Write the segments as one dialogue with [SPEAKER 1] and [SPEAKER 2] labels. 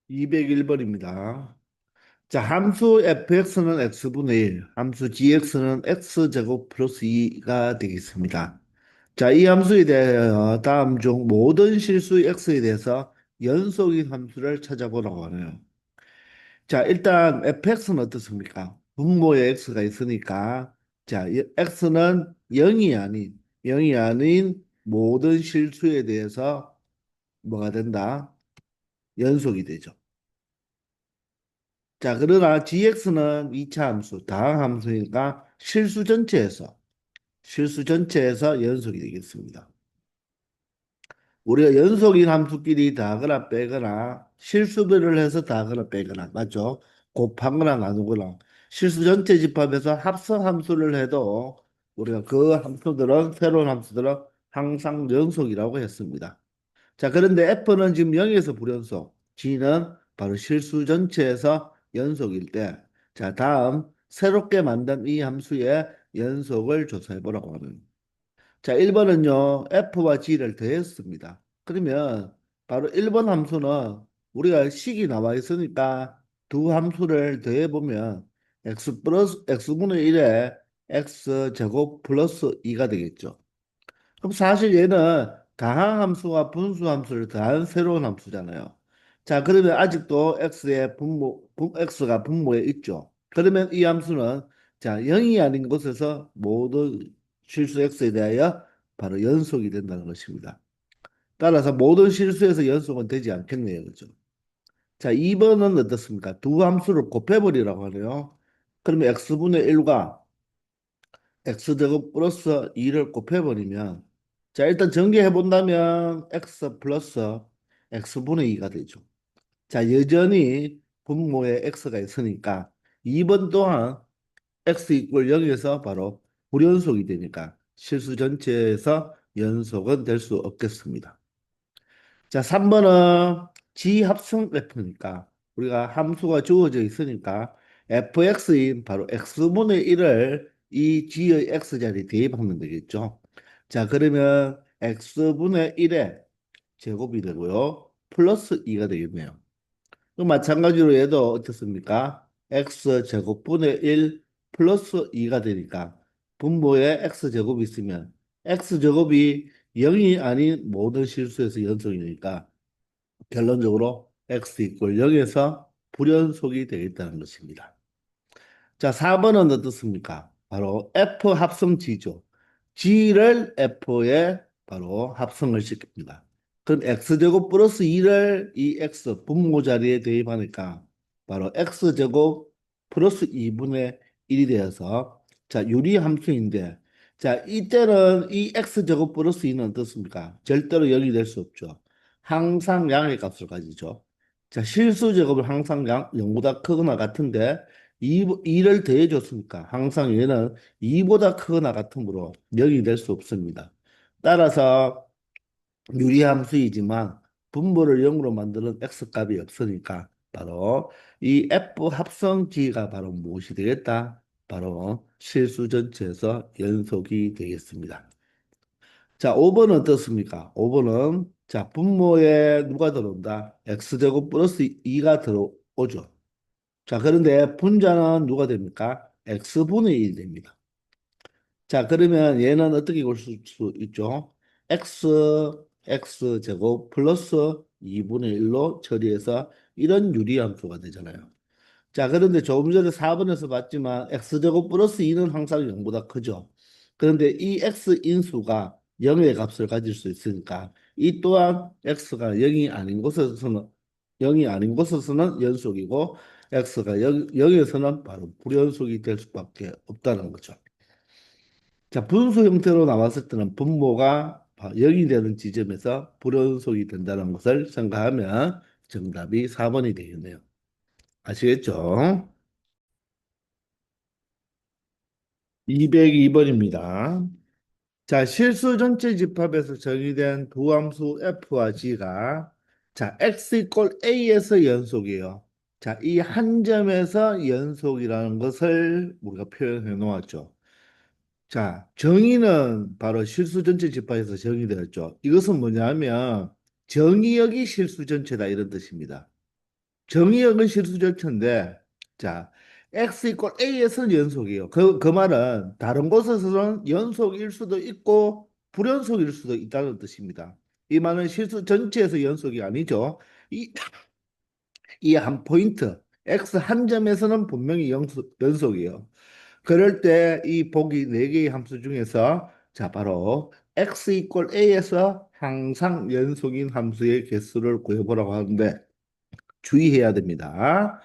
[SPEAKER 1] 201번입니다. 자, 함수 fx는 x분의 1, 함수 gx는 x제곱 플러스 2가 되겠습니다. 자, 이 함수에 대하여 다음 중 모든 실수 x에 대해서 연속인 함수를 찾아보라고 하네요. 자, 일단 fx는 어떻습니까? 분모에 x가 있으니까 자, x는 0이 아닌 모든 실수에 대해서 뭐가 된다? 연속이 되죠. 자, 그러나 gx는 2차 함수, 다항 함수니까 실수 전체에서 연속이 되겠습니다. 우리가 연속인 함수끼리 더하거나 빼거나 실수들을 해서 더하거나 빼거나 맞죠? 곱하거나 나누거나 실수 전체 집합에서 합성 함수를 해도 우리가 그 함수들은 새로운 함수들은 항상 연속이라고 했습니다. 자, 그런데 F는 지금 0에서 불연속, G는 바로 실수 전체에서 연속일 때, 자, 다음 새롭게 만든 이 함수의 연속을 조사해 보라고 하는. 자, 1번은요, F와 G를 더했습니다. 그러면 바로 1번 함수는 우리가 식이 나와 있으니까 두 함수를 더해 보면 x분의 1에 x 제곱 플러스 2가 되겠죠. 그럼 사실 얘는 다항 함수와 분수 함수를 더한 새로운 함수잖아요. 자, 그러면 아직도 x가 분모에 있죠. 그러면 이 함수는 자, 0이 아닌 곳에서 모든 실수 x에 대하여 바로 연속이 된다는 것입니다. 따라서 모든 실수에서 연속은 되지 않겠네요. 그죠? 자, 2번은 어떻습니까? 두 함수를 곱해버리라고 하네요. 그러면 x분의 1과 x제곱 플러스 2를 곱해버리면 자 일단 전개해 본다면 x 플러스 x분의 2가 되죠. 자 여전히 분모에 x가 있으니까 2번 또한 x 이퀄 0에서 바로 불연속이 되니까 실수 전체에서 연속은 될 수 없겠습니다. 자, 3번은 지합성 F니까 우리가 함수가 주어져 있으니까 fx인 바로 x분의 1을 이 g의 x자리에 대입하면 되겠죠. 자, 그러면 x분의 1의 제곱이 되고요. 플러스 2가 되겠네요. 또 마찬가지로 얘도 어떻습니까? x제곱분의 1 플러스 2가 되니까 분모에 x제곱이 있으면 x제곱이 0이 아닌 모든 실수에서 연속이니까 결론적으로 x 이퀄 0에서 불연속이 되겠다는 것입니다. 자, 4번은 어떻습니까? 바로 F 합성 G죠. G를 F에 바로 합성을 시킵니다. 그럼 X제곱 플러스 2를 이 X 분모 자리에 대입하니까 바로 X제곱 플러스 2분의 1이 되어서 자, 유리 함수인데 자, 이때는 이 X제곱 플러스 2는 어떻습니까? 절대로 0이 될 수 없죠. 항상 양의 값을 가지죠. 자, 실수 제곱을 항상 0보다 크거나 같은데 2를 더해줬으니까 항상 얘는 2보다 크거나 같으므로 0이 될 수 없습니다. 따라서 유리함수이지만 분모를 0으로 만드는 x값이 없으니까 바로 이 f 합성지가 바로 무엇이 되겠다? 바로 실수 전체에서 연속이 되겠습니다. 자, 5번은 어떻습니까? 5번은 자, 분모에 누가 들어온다? x제곱 플러스 2가 들어오죠. 자, 그런데 분자는 누가 됩니까? x분의 1이 됩니다. 자, 그러면 얘는 어떻게 볼수 있죠? x제곱 플러스 2분의 1로 처리해서 이런 유리함수가 되잖아요. 자, 그런데 조금 전에 4번에서 봤지만 x제곱 플러스 2는 항상 0보다 크죠. 그런데 이 x 인수가 0의 값을 가질 수 있으니까 이 또한 x가 0이 아닌 곳에서는 연속이고 x가 0에서는 바로 불연속이 될 수밖에 없다는 거죠. 자, 분수 형태로 나왔을 때는 분모가 0이 되는 지점에서 불연속이 된다는 것을 생각하면 정답이 4번이 되겠네요. 아시겠죠? 202번입니다. 자, 실수 전체 집합에서 정의된 두 함수 f와 g가 자, x 이퀄 a에서 연속이에요. 자, 이 한 점에서 연속이라는 것을 우리가 표현해 놓았죠. 자, 정의는 바로 실수 전체 집합에서 정의되었죠. 이것은 뭐냐면 정의역이 실수 전체다 이런 뜻입니다. 정의역은 실수 절차인데, 자, x 이퀄 a에서는 연속이에요. 그 말은 다른 곳에서는 연속일 수도 있고 불연속일 수도 있다는 뜻입니다. 이 말은 실수 전체에서 연속이 아니죠. 이 이 한 포인트, x 한 점에서는 분명히 연속이에요. 그럴 때 이 보기 네 개의 함수 중에서 자 바로 x 이퀄 a에서 항상 연속인 함수의 개수를 구해보라고 하는데 주의해야 됩니다.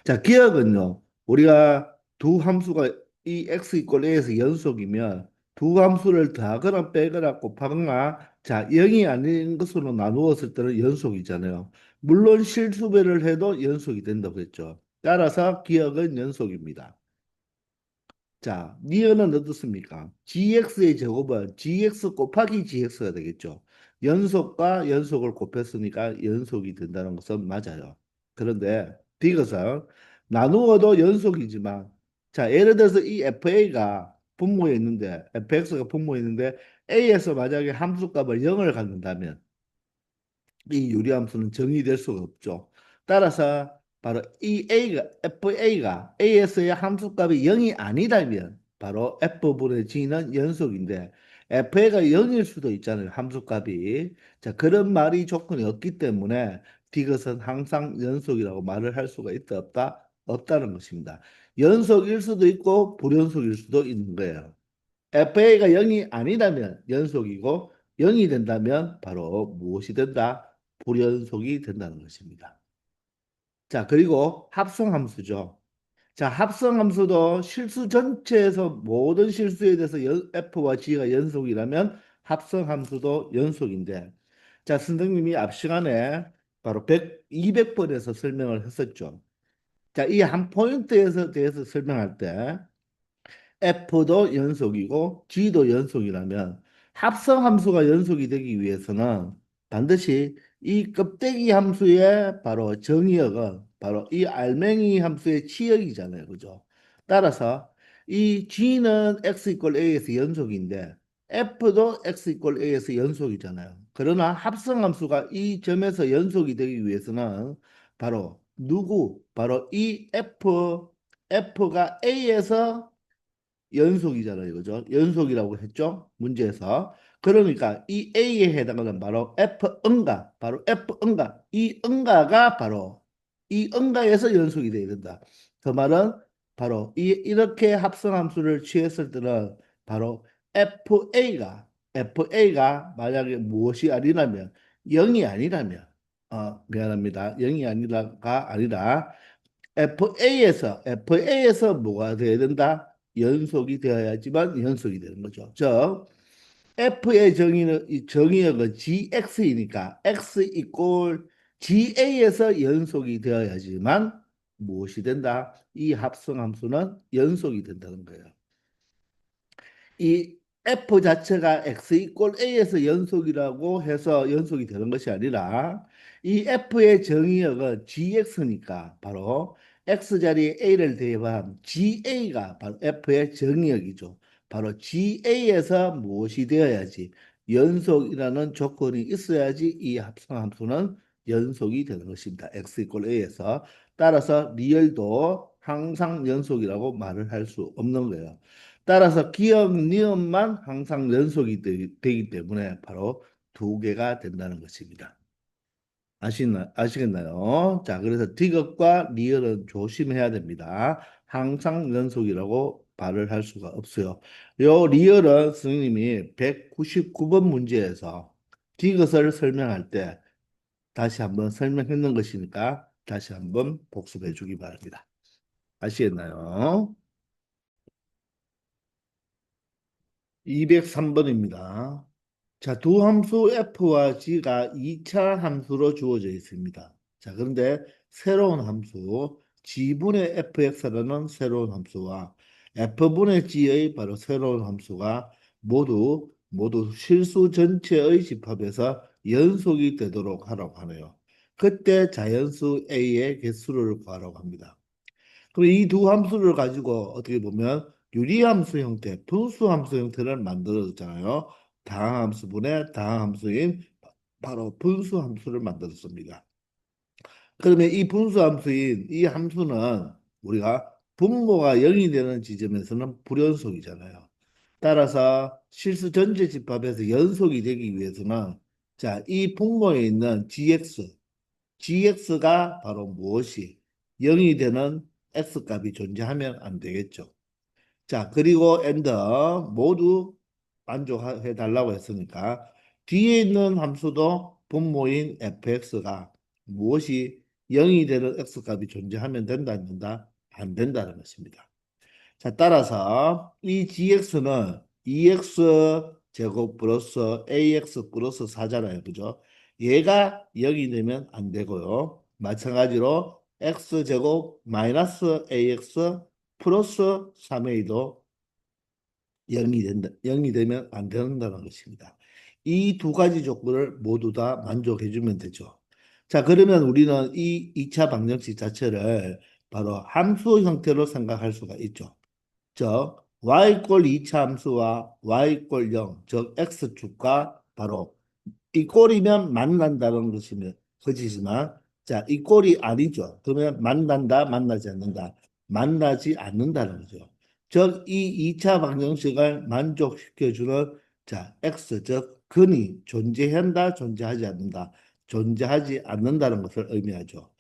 [SPEAKER 1] 자, 기억은요. 우리가 두 함수가 이 x 이퀄 a에서 연속이면 두 함수를 더하거나 빼거나 곱하거나 자, 0이 아닌 것으로 나누었을 때는 연속이잖아요. 물론 실수배를 해도 연속이 된다고 했죠. 따라서 기억은 연속입니다. 자, 니은은 어떻습니까? gx의 제곱은 gx 곱하기 gx가 되겠죠. 연속과 연속을 곱했으니까 연속이 된다는 것은 맞아요. 그런데 이것은 나누어도 연속이지만 자, 예를 들어서 이 fa가 분모에 있는데 fx가 분모에 있는데 a에서 만약에 함수값을 0을 갖는다면 이 유리함수는 정의될 수가 없죠. 따라서 바로 이 FA가 A에서의 함수값이 0이 아니라면 바로 F분의 G는 연속인데 FA가 0일 수도 있잖아요. 함수값이. 자, 그런 말이 조건이 없기 때문에 이것은 항상 연속이라고 말을 할 수가 있다 없다? 없다는 것입니다. 연속일 수도 있고 불연속일 수도 있는 거예요. FA가 0이 아니라면 연속이고 0이 된다면 바로 무엇이 된다? 불연속이 된다는 것입니다. 자, 그리고 합성함수죠. 자, 합성함수도 실수 전체에서 모든 실수에 대해서 F와 G가 연속이라면 합성함수도 연속인데 자, 선생님이 앞 시간에 바로 200번에서 설명을 했었죠. 자, 이 한 포인트에서 대해서 설명할 때 F도 연속이고 G도 연속이라면 합성함수가 연속이 되기 위해서는 반드시 이 껍데기 함수의 바로 정의역은 바로 이 알맹이 함수의 치역이잖아요. 그죠? 따라서 이 G는 X 이퀄 A에서 연속인데 F도 X 이퀄 A에서 연속이잖아요. 그러나 합성함수가 이 점에서 연속이 되기 위해서는 바로 누구? 바로 이 F가 A에서 연속이잖아요. 그죠? 연속이라고 했죠? 문제에서. 그러니까 이 A에 해당하는 바로 F응가, 바로 F응가, 이 응가가 바로 이 응가에서 연속이 돼야 된다. 그 말은 바로 이렇게 합성함수를 취했을 때는 바로 FA가 만약에 무엇이 아니라면 0이 아니라면 미안합니다. 0이 아니라가 아니라 FA에서 뭐가 돼야 된다? 연속이 되어야지만 연속이 되는 거죠. 즉, F의 정의는 이 정의역은 GX이니까 X 이꼴 GA에서 연속이 되어야지만 무엇이 된다? 이 합성함수는 연속이 된다는 거예요. 이 F 자체가 X 이꼴 A에서 연속이라고 해서 연속이 되는 것이 아니라 이 F의 정의역은 GX니까 바로 X 자리에 A를 대입한 GA가 바로 F의 정의역이죠. 바로 GA에서 무엇이 되어야지 연속이라는 조건이 있어야지 이 합성함수는 연속이 되는 것입니다. X 이꼴 A에서. 따라서 리얼도 항상 연속이라고 말을 할 수 없는 거예요. 따라서 기억, 니은만 항상 연속이 되기 때문에 바로 두 개가 된다는 것입니다. 아시겠나요? 자, 그래서 디귿과 리을은 조심해야 됩니다. 항상 연속이라고 말을 할 수가 없어요. 요 리을은 선생님이 199번 문제에서 디귿을 설명할 때 다시 한번 설명했는 것이니까 다시 한번 복습해 주기 바랍니다. 아시겠나요? 203번입니다. 자, 두 함수 f와 g가 2차 함수로 주어져 있습니다. 자, 그런데 새로운 함수 g분의 fx라는 새로운 함수와 f분의 g의 바로 새로운 함수가 모두 실수 전체의 집합에서 연속이 되도록 하라고 하네요. 그때 자연수 a의 개수를 구하라고 합니다. 그럼 이 두 함수를 가지고 어떻게 보면 유리함수 형태, 분수함수 형태를 만들어줬잖아요. 다항함수분의 다항함수인 바로 분수함수를 만들었습니다. 그러면 이 분수함수인 이 함수는 우리가 분모가 0이 되는 지점에서는 불연속이잖아요. 따라서 실수 전체 집합에서 연속이 되기 위해서는 자, 이 분모에 있는 gx가 바로 무엇이 0이 되는 x값이 존재하면 안 되겠죠. 자, 그리고 엔더 모두 만족해 달라고 했으니까 뒤에 있는 함수도 분모인 fx가 무엇이 0이 되는 x값이 존재하면 된다, 안 된다? 안 된다는 것입니다. 자, 따라서 이 gx는 2x 제곱 플러스 ax 플러스 4잖아요. 그죠? 얘가 0이 되면 안 되고요. 마찬가지로 x 제곱 마이너스 ax 플러스 3a도 0이 되면 안 된다는 것입니다. 이 두 가지 조건을 모두 다 만족해 주면 되죠. 자, 그러면 우리는 이 2차 방정식 자체를 바로 함수 형태로 생각할 수가 있죠. 즉 y 이꼴 2차 함수와 y 이꼴 0, 즉 x축과 바로 이 꼴이면 만난다는 것이면 것이지만 자, 이 꼴이 아니죠. 그러면 만난다, 만나지 않는다. 만나지 않는다는 거죠. 즉, 이 2차 방정식을 만족시켜주는 자, x, 즉 근이 존재한다, 존재하지 않는다. 존재하지 않는다는 것을 의미하죠.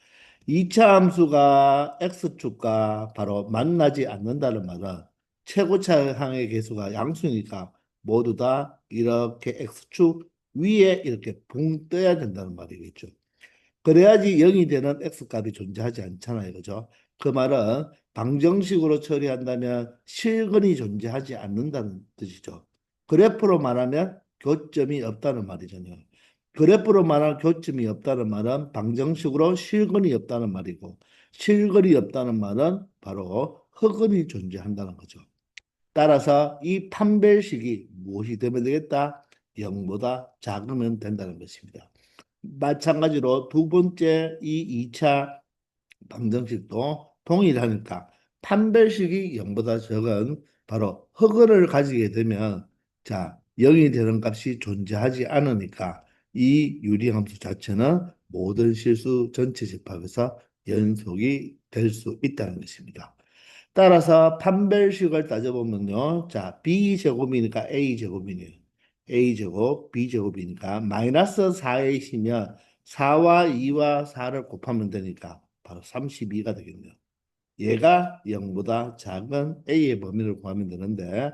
[SPEAKER 1] 2차 함수가 x축과 바로 만나지 않는다는 말은 최고차항의 개수가 양수니까 모두 다 이렇게 x축 위에 이렇게 붕 떠야 된다는 말이겠죠. 그래야지 0이 되는 x값이 존재하지 않잖아요. 그죠? 그 말은 방정식으로 처리한다면 실근이 존재하지 않는다는 뜻이죠. 그래프로 말하면 교점이 없다는 말이잖아요. 그래프로 말하는 교점이 없다는 말은 방정식으로 실근이 없다는 말이고 실근이 없다는 말은 바로 흑근이 존재한다는 거죠. 따라서 이 판별식이 무엇이 되면 되겠다? 0보다 작으면 된다는 것입니다. 마찬가지로 두 번째 이 2차 방정식도 동일하니까 판별식이 0보다 적은 바로 흑을 가지게 되면 자 0이 되는 값이 존재하지 않으니까 이 유리함수 자체는 모든 실수 전체 집합에서 연속이 될 수 있다는 것입니다. 따라서 판별식을 따져보면요. 자, B제곱이니까 A제곱이네요. A제곱, B제곱이니까 마이너스 4A시면 4와 2와 4를 곱하면 되니까 바로 32가 되겠네요. 얘가 0보다 작은 A의 범위를 구하면 되는데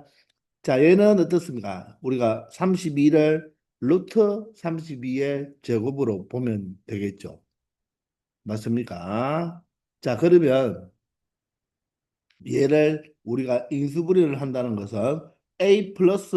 [SPEAKER 1] 자, 얘는 어떻습니까? 우리가 32를 루트 32의 제곱으로 보면 되겠죠. 맞습니까? 자, 그러면 얘를 우리가 인수분해를 한다는 것은 a 플러스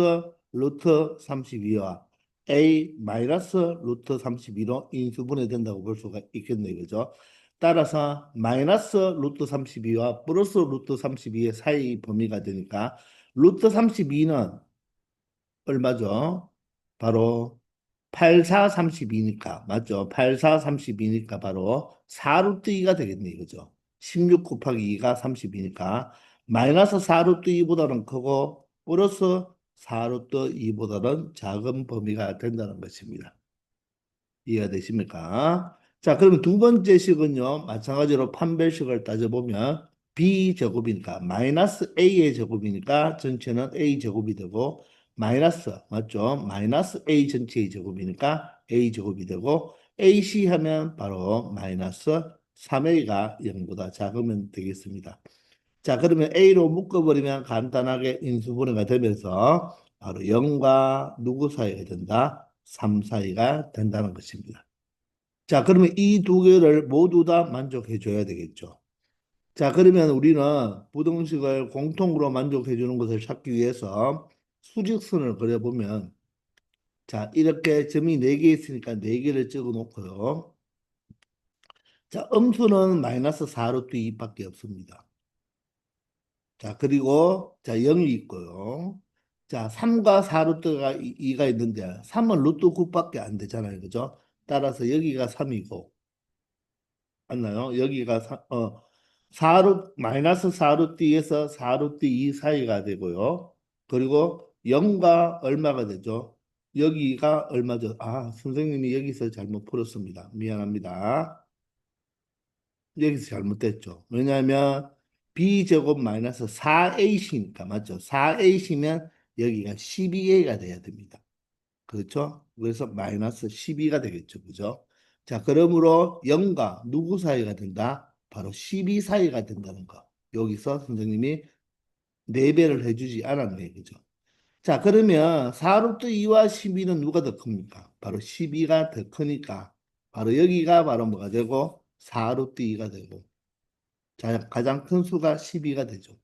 [SPEAKER 1] 루트 32와 a 마이너스 루트 32로 인수분해된다고 볼 수가 있겠네요. 그죠? 따라서 마이너스 루트 32와 플러스 루트 32의 사이 범위가 되니까 루트 32는 얼마죠? 바로 8, 4, 32니까 맞죠? 8, 4, 32니까 바로 4루트 2가 되겠네 이거죠. 16 곱하기 2가 32니까 마이너스 4루트 2보다는 크고 플러스 4루트 2보다는 작은 범위가 된다는 것입니다. 이해가 되십니까? 자, 그러면 두 번째 식은요. 마찬가지로 판별식을 따져보면 b제곱이니까 마이너스 a의 제곱이니까 전체는 a 제곱이 되고 마이너스 맞죠? 마이너스 a 전체의 제곱이니까 a 제곱이 되고 ac 하면 바로 마이너스 3a가 0보다 작으면 되겠습니다. 자, 그러면 a로 묶어버리면 간단하게 인수분해가 되면서 바로 0과 누구 사이가 된다? 3 사이가 된다는 것입니다. 자, 그러면 이 두 개를 모두 다 만족해 줘야 되겠죠. 자, 그러면 우리는 부등식을 공통으로 만족해 주는 것을 찾기 위해서 수직선을 그려보면 자, 이렇게 점이 4개 있으니까 4개를 찍어 놓고요. 자, 음수는 마이너스 4루트 2밖에 없습니다. 자, 그리고 자, 0이 있고요. 자, 3과 4루트가 2가 있는데 3은 루트 9밖에 안 되잖아요. 그죠? 따라서 여기가 3이고 맞나요? 여기가 4루 마이너스 4루트에서 4루트 2 사이가 되고요. 그리고 0과 얼마가 되죠? 여기가 얼마죠? 아, 선생님이 여기서 잘못 풀었습니다. 미안합니다. 여기서 잘못됐죠. 왜냐하면 b제곱 마이너스 4ac니까 맞죠? 4ac면 여기가 12a가 돼야 됩니다. 그렇죠? 그래서 마이너스 12가 되겠죠. 그죠? 자, 그러므로 0과 누구 사이가 된다? 바로 12 사이가 된다는 거. 여기서 선생님이 4배를 해주지 않았네. 그죠? 자, 그러면 4루트 2와 12는 누가 더 큽니까? 바로 12가 더 크니까 바로 여기가 바로 뭐가 되고 4루트 2가 되고 자, 가장 큰 수가 12가 되죠.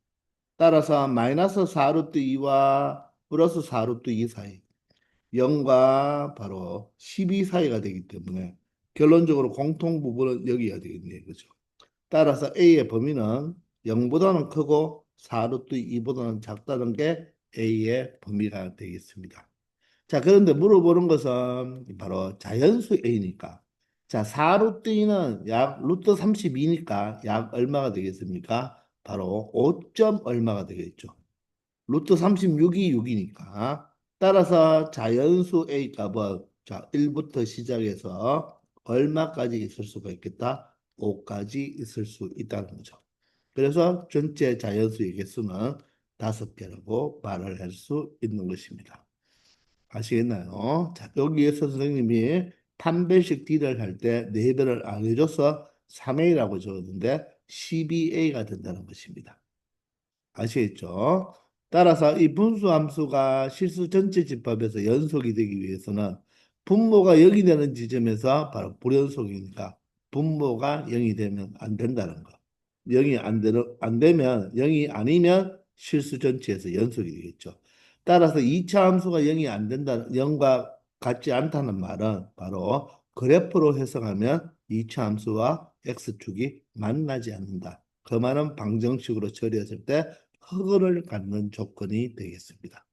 [SPEAKER 1] 따라서 마이너스 4루트 2와 플러스 4루트 2 사이 0과 바로 12 사이가 되기 때문에 결론적으로 공통 부분은 여기가 되겠네요. 그죠? 따라서 A의 범위는 0보다는 크고 4루트 2보다는 작다는 게 A의 범위가 되겠습니다. 자, 그런데 물어보는 것은 바로 자연수 A니까. 자, 4루트 2는 약 루트 32니까 약 얼마가 되겠습니까? 바로 5점 얼마가 되겠죠. 루트 36이 6이니까. 따라서 자연수 A 값은 자, 1부터 시작해서 얼마까지 있을 수가 있겠다? 5까지 있을 수 있다는 거죠. 그래서 전체 자연수의 개수는 5개라고 말을 할 수 있는 것입니다. 아시겠나요? 자, 여기에서 선생님이 판별식 D를 할 때 4배를 안 해줘서 3A라고 적었는데 12A가 된다는 것입니다. 아시겠죠? 따라서 이 분수 함수가 실수 전체 집합에서 연속이 되기 위해서는 분모가 0이 되는 지점에서 바로 불연속이니까 분모가 0이 되면 안 된다는 거. 0이 안 되면 0이 아니면 실수 전체에서 연속이 되겠죠. 따라서 2차 함수가 0이 안 된다, 0과 같지 않다는 말은 바로 그래프로 해석하면 2차 함수와 x축이 만나지 않는다. 그 말은 방정식으로 처리했을 때 허그를 갖는 조건이 되겠습니다.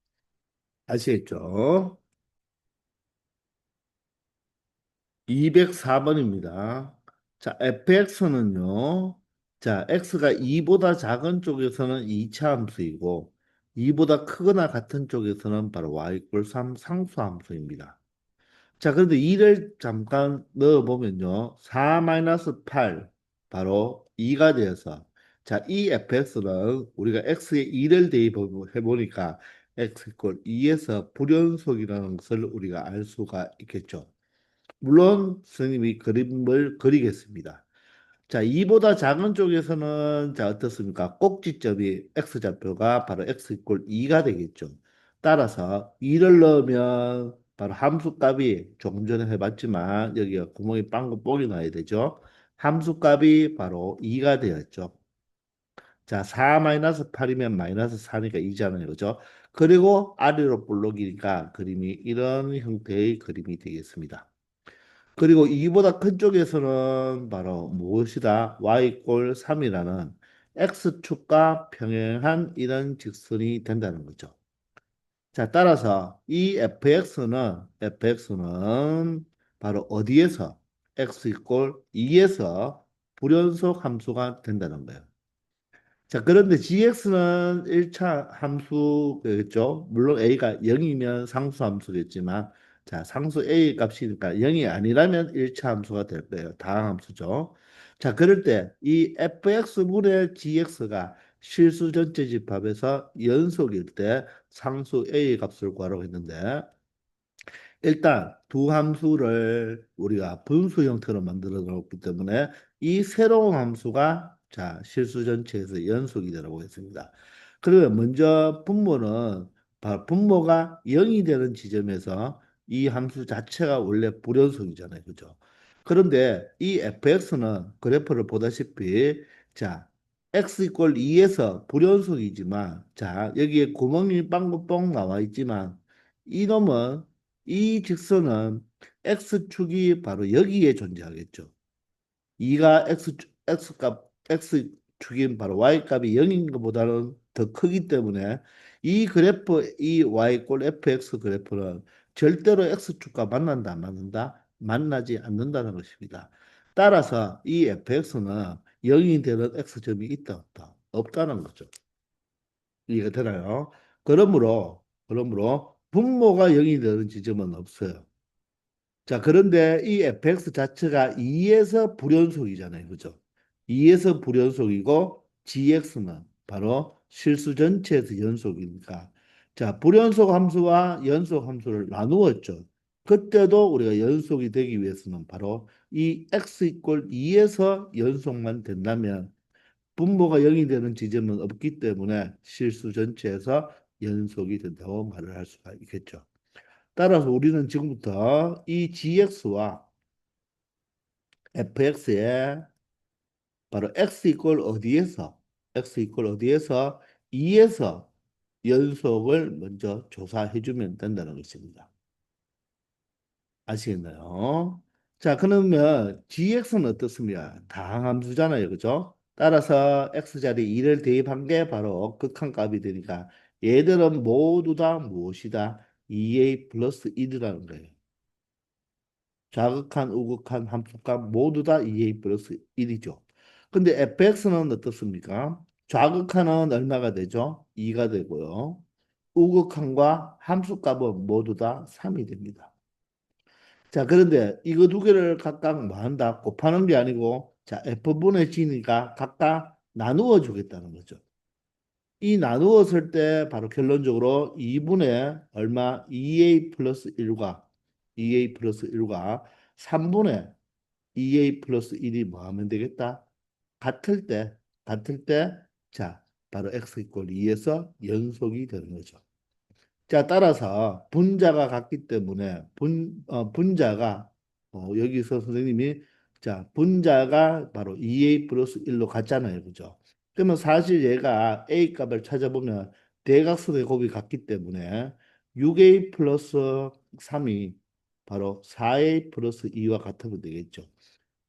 [SPEAKER 1] 아시겠죠? 204번입니다. 자, fx는요. 자, x가 2보다 작은 쪽에서는 2차 함수이고 2보다 크거나 같은 쪽에서는 바로 y = 3 상수 함수입니다. 자, 그런데 2를 잠깐 넣어보면요. 4-8 바로 2가 되어서 자, 이 fx는 우리가 x에 2를 대입해보니까 x = 2에서 불연속이라는 것을 우리가 알 수가 있겠죠. 물론 선생님이 그림을 그리겠습니다. 자, 2보다 작은 쪽에서는 자, 어떻습니까? 꼭지점이 x좌표가 바로 x = 2가 되겠죠. 따라서 2를 넣으면 바로 함수값이 조금 전에 해봤지만 여기가 구멍이 빵긋 뽕이 나야 되죠. 함수값이 바로 2가 되었죠. 자, 4-8이면 마이너스 4니까 2잖아요. 그죠? 그리고 아래로 볼록이니까 그림이 이런 형태의 그림이 되겠습니다. 그리고 이보다 큰 쪽에서는 바로 무엇이다? y = 3이라는 x축과 평행한 이런 직선이 된다는 거죠. 자, 따라서 이 fx는 바로 어디에서 x = 2에서 불연속 함수가 된다는 거예요. 자, 그런데 gx는 1차 함수겠죠. 물론 a가 0이면 상수 함수겠지만, 자, 상수 a 값이니까 0이 아니라면 1차 함수가 될 거예요. 다항 함수죠. 자, 그럴 때 이 fx분의 gx가 실수 전체 집합에서 연속일 때 상수 a 값을 구하라고 했는데, 일단 두 함수를 우리가 분수 형태로 만들어 놓았기 때문에 이 새로운 함수가 자 실수 전체에서 연속이 되라고 했습니다. 그러면 먼저 분모는 분모가 0이 되는 지점에서 이 함수 자체가 원래 불연속이잖아요. 그죠? 그런데 이 fx는 그래프를 보다시피 자 x = 2에서 불연속이지만 자 여기에 구멍이 빵긋뻥 나와 있지만 이놈은 이 직선은 x축이 바로 여기에 존재하겠죠. 2가 x축인 바로 y값이 0인 것보다는 더 크기 때문에 이 그래프, 이 y = fx 그래프는 절대로 x축과 만난다, 안 만난다? 만나지 않는다는 것입니다. 따라서 이 fx는 0이 되는 x점이 있다, 없다? 없다는 거죠. 이해가 되나요? 그러므로 분모가 0이 되는 지점은 없어요. 자, 그런데 이 fx 자체가 2에서 불연속이잖아요. 그죠? 2에서 불연속이고 gx는 바로 실수 전체에서 연속이니까 자, 불연속 함수와 연속 함수를 나누었죠. 그때도 우리가 연속이 되기 위해서는 바로 이 x 이퀄 2에서 연속만 된다면 분모가 0이 되는 지점은 없기 때문에 실수 전체에서 연속이 된다고 말을 할 수가 있겠죠. 따라서 우리는 지금부터 이 gx와 fx의 바로 x 이퀄 어디에서 2에서 연속을 먼저 조사해 주면 된다는 것입니다. 아시겠나요? 자, 그러면 gx는 어떻습니까? 다항함수잖아요. 그죠? 따라서 x자리 2를 대입한 게 바로 극한값이 되니까 얘들은 모두 다 무엇이다? 2a 플러스 1이라는 거예요. 좌극한, 우극한 함수값 모두 다 2a 플러스 1이죠. 근데 fx는 어떻습니까? 좌극한은 얼마가 되죠? 2가 되고요. 우극한과 함수값은 모두 다 3이 됩니다. 자, 그런데 이거 두 개를 각각 뭐 한다? 곱하는 게 아니고, 자, F분의 G니까 각각 나누어 주겠다는 거죠. 이 나누었을 때 바로 결론적으로 2분의 얼마? 2A 플러스 1과 2A 플러스 1과 3분의 2A 플러스 1이 뭐 하면 되겠다? 같을 때, 같을 때, 자, 바로 X 이퀄 2에서 연속이 되는 거죠. 자, 따라서 분자가 같기 때문에 분자가 여기서 선생님이 자, 분자가 바로 2a 플러스 1로 같잖아요. 그죠? 그러면 사실 얘가 a 값을 찾아보면 대각선의 곱이 같기 때문에 6a 플러스 3이 바로 4a 플러스 2와 같으면 되겠죠.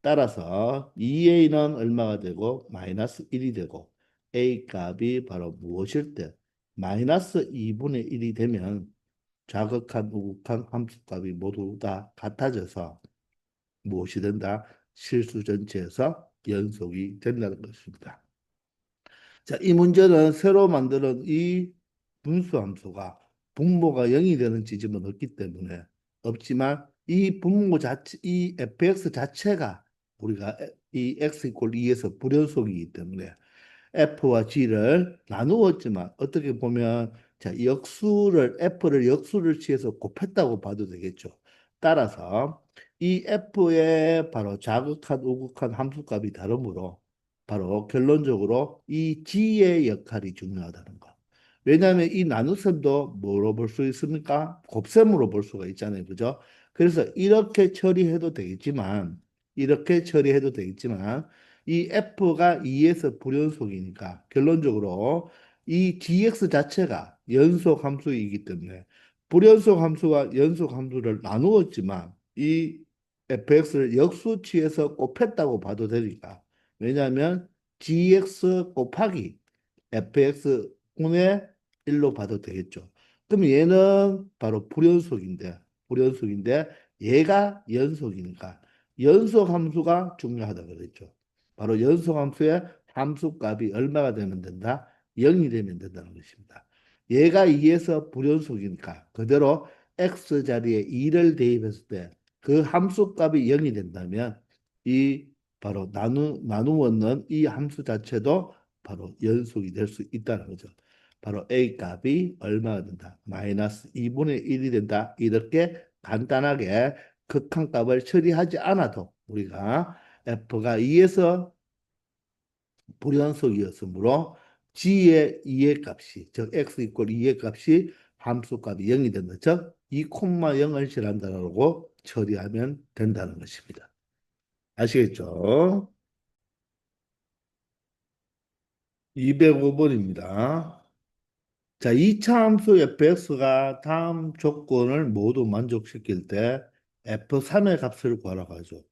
[SPEAKER 1] 따라서 2a는 얼마가 되고 마이너스 1이 되고 a 값이 바로 무엇일 때 마이너스 2분의 1이 되면 좌극한, 우극한 함수값이 모두 다 같아져서 무엇이 된다? 실수 전체에서 연속이 된다는 것입니다. 자, 이 문제는 새로 만드는 이 분수 함수가 분모가 0이 되는 지점은 없기 때문에 없지만 이 분모 자체, 이 fx 자체가 우리가 이 x 이퀄 2에서 불연속이기 때문에 F와 G를 나누었지만 어떻게 보면 자, 역수를 F를 역수를 취해서 곱했다고 봐도 되겠죠. 따라서 이 F의 바로 자극한 우극한 함수값이 다르므로 바로 결론적으로 이 G의 역할이 중요하다는 거. 왜냐하면 이 나눗셈도 뭐로 볼 수 있습니까? 곱셈으로 볼 수가 있잖아요. 그죠? 그래서 이렇게 처리해도 되겠지만 이렇게 처리해도 되겠지만 이 f가 2에서 불연속이니까 결론적으로 이 dx 자체가 연속 함수이기 때문에 불연속 함수와 연속 함수를 나누었지만 이 fx를 역수치해서 곱했다고 봐도 되니까 왜냐하면 dx 곱하기 fx분의 1로 봐도 되겠죠. 그럼 얘는 바로 불연속인데 얘가 연속이니까 연속 함수가 중요하다 그랬죠. 바로 연속 함수의 함수값이 얼마가 되면 된다? 0이 되면 된다는 것입니다. 얘가 2에서 불연속이니까 그대로 x 자리에 2를 대입했을 때 그 함수값이 0이 된다면 이 바로 나누었는 이 함수 자체도 바로 연속이 될 수 있다는 거죠. 바로 a 값이 얼마가 된다? 마이너스 2분의 1이 된다. 이렇게 간단하게 극한값을 처리하지 않아도 우리가 f가 2에서 불연속이었으므로 g의 2의 값이 즉 x 이퀄 2의 값이 함수값이 0이 된다. 즉 2,0을 실한다라고 처리하면 된다는 것입니다. 아시겠죠? 205번입니다. 자, 2차 함수 fx가 다음 조건을 모두 만족시킬 때 f3의 값을 구하라고 하죠.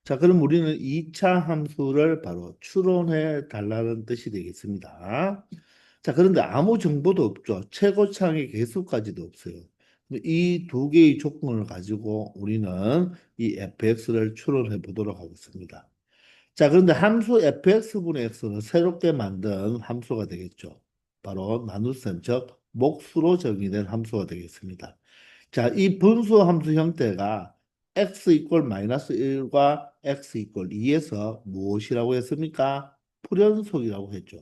[SPEAKER 1] 자, 그럼 우리는 2차 함수를 바로 추론해 달라는 뜻이 되겠습니다. 자, 그런데 아무 정보도 없죠. 최고창의 개수까지도 없어요. 이 두 개의 조건을 가지고 우리는 이 fx를 추론해 보도록 하겠습니다. 자, 그런데 함수 fx분의 x는 새롭게 만든 함수가 되겠죠. 바로 나눗셈, 즉 목수로 정의된 함수가 되겠습니다. 자, 이 분수 함수 형태가 x 이퀄 마이너스 1과 x 이퀄 2에서 무엇이라고 했습니까? 불연속이라고 했죠.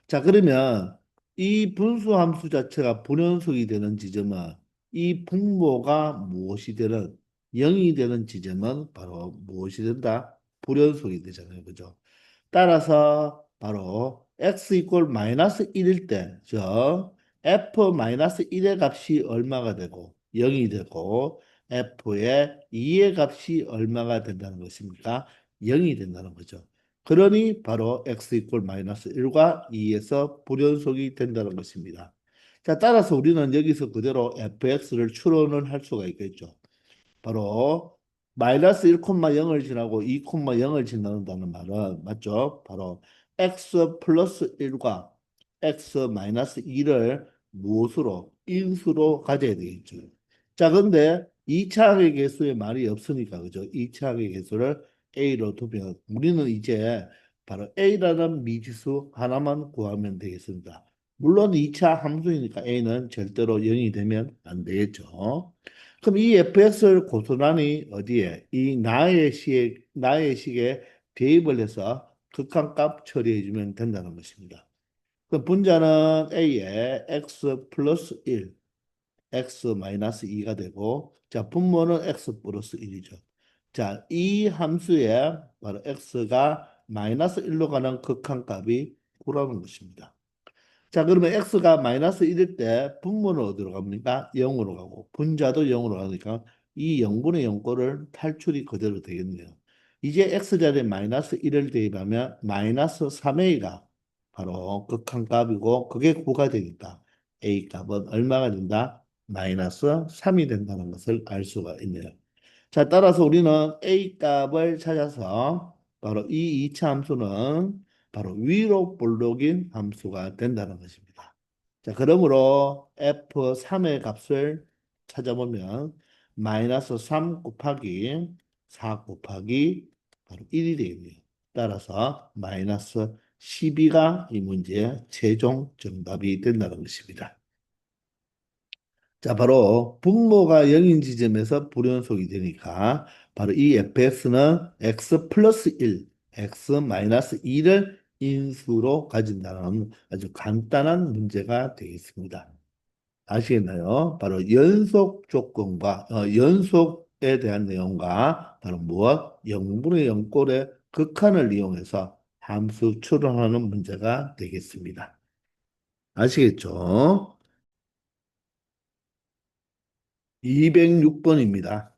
[SPEAKER 1] 자, 그러면 이 분수 함수 자체가 불연속이 되는 지점은 이 분모가 무엇이 되는 0이 되는 지점은 바로 무엇이 된다? 불연속이 되잖아요. 그죠? 따라서 바로 x 이퀄 마이너스 1일 때, 즉 f 마이너스 1의 값이 얼마가 되고 0이 되고 f의 2의 값이 얼마가 된다는 것입니까? 0이 된다는 거죠. 그러니 바로 x 이퀄 마이너스 1과 2에서 불연속이 된다는 것입니다. 자, 따라서 우리는 여기서 그대로 fx를 추론을 할 수가 있겠죠. 바로 마이너스 1,0을 지나고 2,0을 지나는다는 말은 맞죠? 바로 x 플러스 1과 x 마이너스 2를 무엇으로? 인수로 가져야 되겠죠. 자, 근데 2차항의 개수에 말이 없으니까 그죠? 2차항의 개수를 a로 두면 우리는 이제 바로 a라는 미지수 하나만 구하면 되겠습니다. 물론 2차 함수이니까 a는 절대로 0이 되면 안 되겠죠. 그럼 이 fx를 고스란히 어디에? 이 나의 식에 대입을 해서 극한값 처리해주면 된다는 것입니다. 그럼 분자는 a에 x 플러스 1, x 마이너스 2가 되고, 자, 분모는 x 플러스 1이죠. 자, 이 함수에 바로 x가 마이너스 1로 가는 극한값이 9라는 것입니다. 자, 그러면 x가 마이너스 1일 때 분모는 어디로 갑니까? 0으로 가고 분자도 0으로 가니까 이 0분의 0꼴을 탈출이 그대로 되겠네요. 이제 x자리에 마이너스 1을 대입하면 마이너스 3a가 바로 극한값이고 그게 9가 되니까 a 값은 얼마가 된다? 마이너스 3이 된다는 것을 알 수가 있네요. 자, 따라서 우리는 A 값을 찾아서 바로 이 이차 함수는 바로 위로 볼록인 함수가 된다는 것입니다. 자, 그러므로 F3의 값을 찾아보면 마이너스 3 곱하기 4 곱하기 바로 1이 되겠네요. 따라서 마이너스 12가 이 문제의 최종 정답이 된다는 것입니다. 자, 바로 분모가 0인 지점에서 불연속이 되니까 바로 이 fx는 x 플러스 1, x 마이너스 2를 인수로 가진다는 아주 간단한 문제가 되겠습니다. 아시겠나요? 바로 연속 조건과 연속에 대한 내용과 바로 무엇? 0분의 0꼴의 극한을 이용해서 함수 추론하는 문제가 되겠습니다. 아시겠죠? 206번입니다.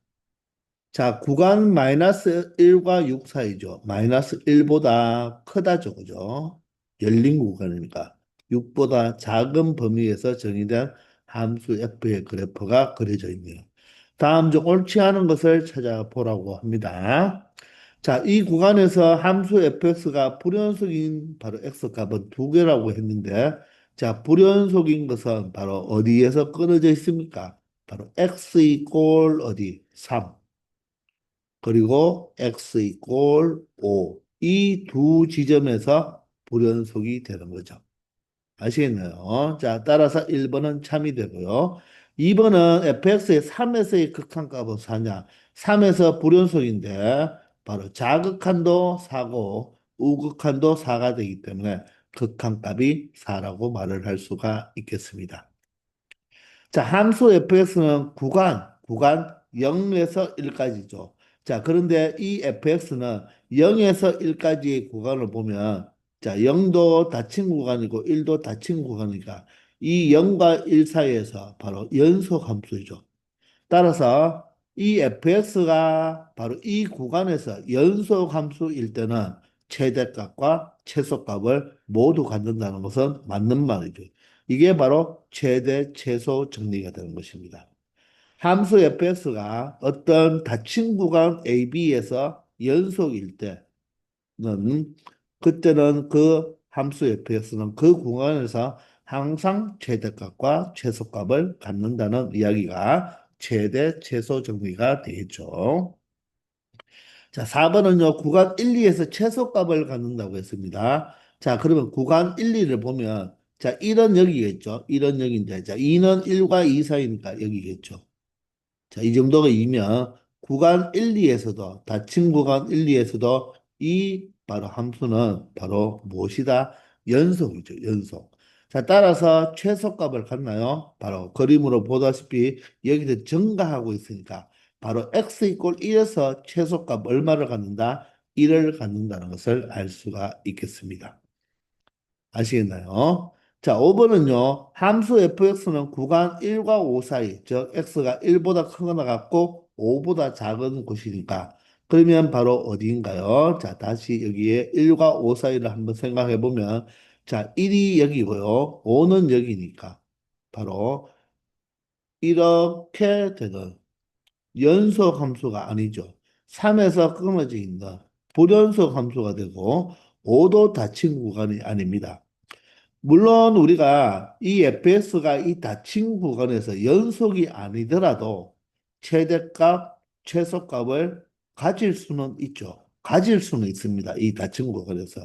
[SPEAKER 1] 자, 구간 마이너스 1과 6 사이죠. 마이너스 1보다 크다죠. 그죠? 열린 구간이니까. 6보다 작은 범위에서 정의된 함수 f의 그래프가 그려져 있네요. 다음 중 옳지 않은 것을 찾아보라고 합니다. 자, 이 구간에서 함수 fx가 불연속인 바로 x값은 두 개라고 했는데, 자, 불연속인 것은 바로 어디에서 끊어져 있습니까? 바로 x 이꼴 어디? 3. 그리고 x 이꼴 5. 이 두 지점에서 불연속이 되는 거죠. 아시겠나요? 자, 따라서 1번은 참이 되고요. 2번은 fx의 3에서의 극한값은 4냐? 3에서 불연속인데 바로 자극한도 4고 우극한도 4가 되기 때문에 극한값이 4라고 말을 할 수가 있겠습니다. 자, 함수 fx는 구간 0에서 1까지죠. 자, 그런데 이 fx는 0에서 1까지의 구간을 보면 자, 0도 닫힌 구간이고 1도 닫힌 구간이니까 이 0과 1 사이에서 바로 연속 함수이죠. 따라서 이 fx가 바로 이 구간에서 연속 함수일 때는 최대값과 최소값을 모두 갖는다는 것은 맞는 말이죠. 이게 바로 최대 최소 정리가 되는 것입니다. 함수 fx가 어떤 닫힌 구간 AB에서 연속일 때는 그때는 그 함수 fx는 그 구간에서 항상 최대값과 최소값을 갖는다는 이야기가 최대 최소 정리가 되겠죠. 자, 4번은요, 구간 1, 2에서 최소값을 갖는다고 했습니다. 자, 그러면 구간 1, 2를 보면, 자, 1은 여기겠죠. 1은 여기인데, 자, 2는 1과 2 사이니까 여기겠죠. 자, 이 정도가 2면, 구간 1, 2에서도 닫힌 구간 1, 2에서도 이 바로 함수는 바로 무엇이다? 연속이죠. 연속. 자, 따라서 최소값을 갖나요? 바로 그림으로 보다시피 여기서 증가하고 있으니까 바로 x 이꼴 1에서 최소값 얼마를 갖는다? 1을 갖는다는 것을 알 수가 있겠습니다. 아시겠나요? 자, 5번은요. 함수 fx는 구간 1과 5 사이, 즉 x가 1보다 크거나 같고 5보다 작은 곳이니까 그러면 바로 어디인가요? 자, 다시 여기에 1과 5 사이를 한번 생각해 보면 자, 1이 여기고요. 5는 여기니까 바로 이렇게 되는 연속 함수가 아니죠. 3에서 끊어져 있는 불연속 함수가 되고 5도 닫힌 구간이 아닙니다. 물론 우리가 이 fs가 이 닫힌 구간에서 연속이 아니더라도 최대값, 최소값을 가질 수는 있죠. 가질 수는 있습니다. 이 닫힌 구간에서.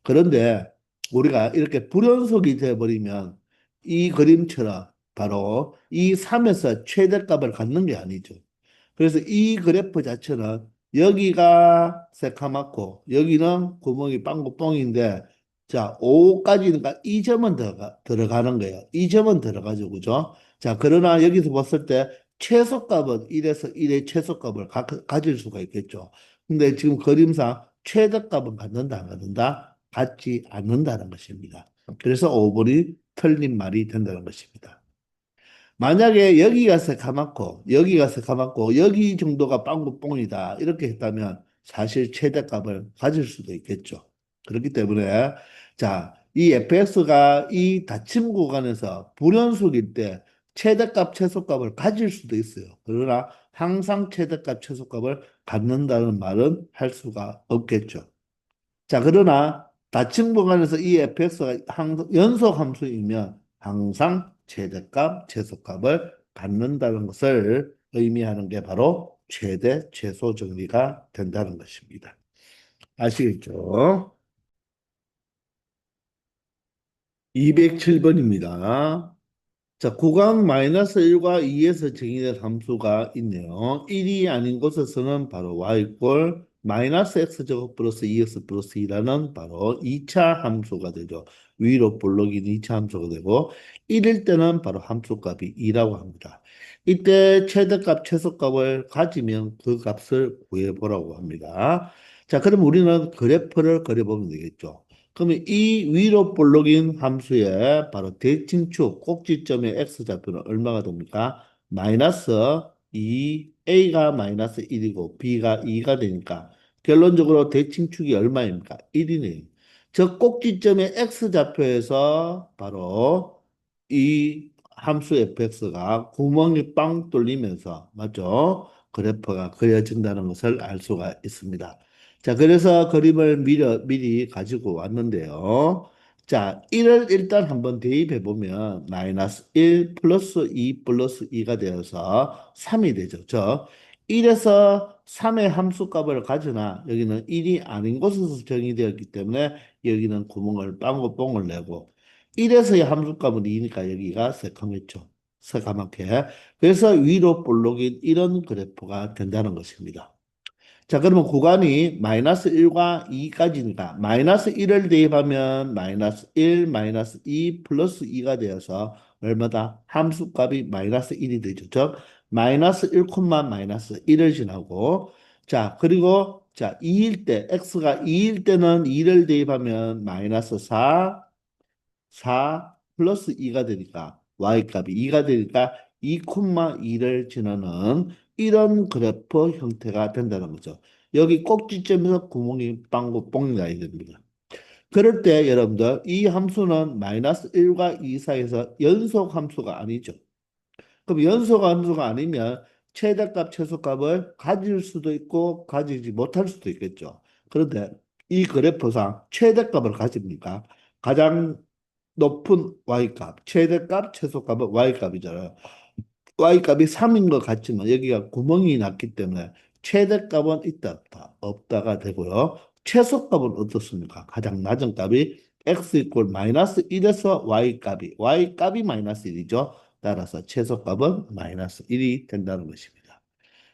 [SPEAKER 1] 그런데 우리가 이렇게 불연속이 되어버리면 이 그림처럼 바로 이 3에서 최대값을 갖는 게 아니죠. 그래서 이 그래프 자체는 여기가 새카맣고 여기는 구멍이 빵구뻥인데 자, 5까지니까 이 점은 들어가는 거예요. 이 점은 들어가죠. 그죠? 자, 그러나 여기서 봤을 때 최소값은 1에서 1의 최소값을 가질 수가 있겠죠. 근데 지금 그림상 최대값은 갖는다, 안 갖는다? 갖지 않는다는 것입니다. 그래서 5번이 틀린 말이 된다는 것입니다. 만약에 여기가 새카맣고 여기가 새카맣고 여기 정도가 빵구뽕이다 이렇게 했다면 사실 최대값을 가질 수도 있겠죠. 그렇기 때문에 자, 이 fx가 이 닫힘 구간에서 불연속일 때 최대값 최소값을 가질 수도 있어요. 그러나 항상 최대값 최소값을 갖는다는 말은 할 수가 없겠죠. 자, 그러나 다층 구간에서 이 fx가 연속 함수이면 항상 최대값, 최소값을 갖는다는 것을 의미하는 게 바로 최대, 최소 정리가 된다는 것입니다. 아시겠죠? 207번입니다. 자, 구간 마이너스 1과 2에서 정의된 함수가 있네요. 1이 아닌 곳에서는 바로 y꼴 마이너스 x제곱 플러스 2x 플러스 2라는 바로 2차 함수가 되죠. 위로 볼록인 2차 함수가 되고 1일 때는 바로 함수값이 2라고 합니다. 이때 최대값, 최소값을 가지면 그 값을 구해보라고 합니다. 자, 그럼 우리는 그래프를 그려보면 되겠죠. 그러면 이 위로 볼록인 함수의 바로 대칭축 꼭지점의 x좌표는 얼마가 됩니까? 마이너스 2a가 마이너스 1이고 b가 2가 되니까 결론적으로 대칭축이 얼마입니까? 1이네요. 저 꼭지점의 x좌표에서 바로 이 함수 fx가 구멍이 빵 뚫리면서 맞죠? 그래프가 그려진다는 것을 알 수가 있습니다. 자, 그래서 그림을 미리 가지고 왔는데요. 자, 1을 일단 한번 대입해 보면 마이너스 1 플러스 2 플러스 2가 되어서 3이 되죠. 저 1에서 3의 함수값을 가져나 여기는 1이 아닌 곳에서 정의되었기 때문에 여기는 구멍을 빵고 뽕을 내고 1에서의 함수값은 2니까 여기가 새카맣죠. 새카맣게. 그래서 위로 볼록인 이런 그래프가 된다는 것입니다. 자, 그러면 구간이 마이너스 1과 2까지니까 마이너스 1을 대입하면 마이너스 1, 마이너스 2 플러스 2가 되어서 얼마다? 함수값이 마이너스 1이 되죠. 즉 마이너스 1, 마이너스 1을 지나고 자, 그리고 자, 2일 때 x가 2일 때는 2를 대입하면 마이너스 4 플러스 2가 되니까 y값이 2가 되니까 2,2를 지나는 이런 그래프 형태가 된다는 거죠. 여기 꼭지점에서 구멍이 빵구 뽕이 나야 됩니다. 그럴 때 여러분들 이 함수는 마이너스 1과 2 사이에서 연속 함수가 아니죠. 그럼 연속 함수가 아니면 최대값, 최소값을 가질 수도 있고 가지지 못할 수도 있겠죠. 그런데 이 그래프상 최대값을 가집니까? 가장 높은 y값, 최대값, 최소값은 y값이잖아요. y값이 3인 것 같지만 여기가 구멍이 났기 때문에 최대값은 있다 없다 없다가 되고요. 최소값은 어떻습니까? 가장 낮은 값이 x 이꼴 마이너스 1에서 y값이 마이너스 1이죠. 따라서 최소값은 마이너스 1이 된다는 것입니다.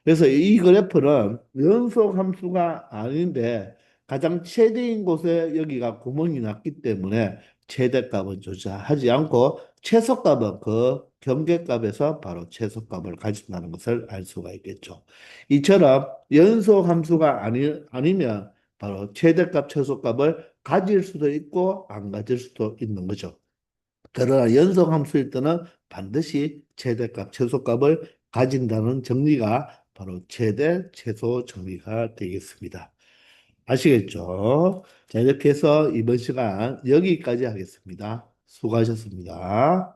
[SPEAKER 1] 그래서 이 그래프는 연속 함수가 아닌데 가장 최대인 곳에 여기가 구멍이 났기 때문에 최대값은 조사하지 않고 최소값은 그 경계값에서 바로 최소값을 가진다는 것을 알 수가 있겠죠. 이처럼 연속 함수가 아니면 바로 최대값, 최소값을 가질 수도 있고 안 가질 수도 있는 거죠. 그러나 연속 함수일 때는 반드시 최대값, 최소값을 가진다는 정리가 바로 최대, 최소 정리가 되겠습니다. 아시겠죠? 자, 이렇게 해서 이번 시간 여기까지 하겠습니다. 수고하셨습니다.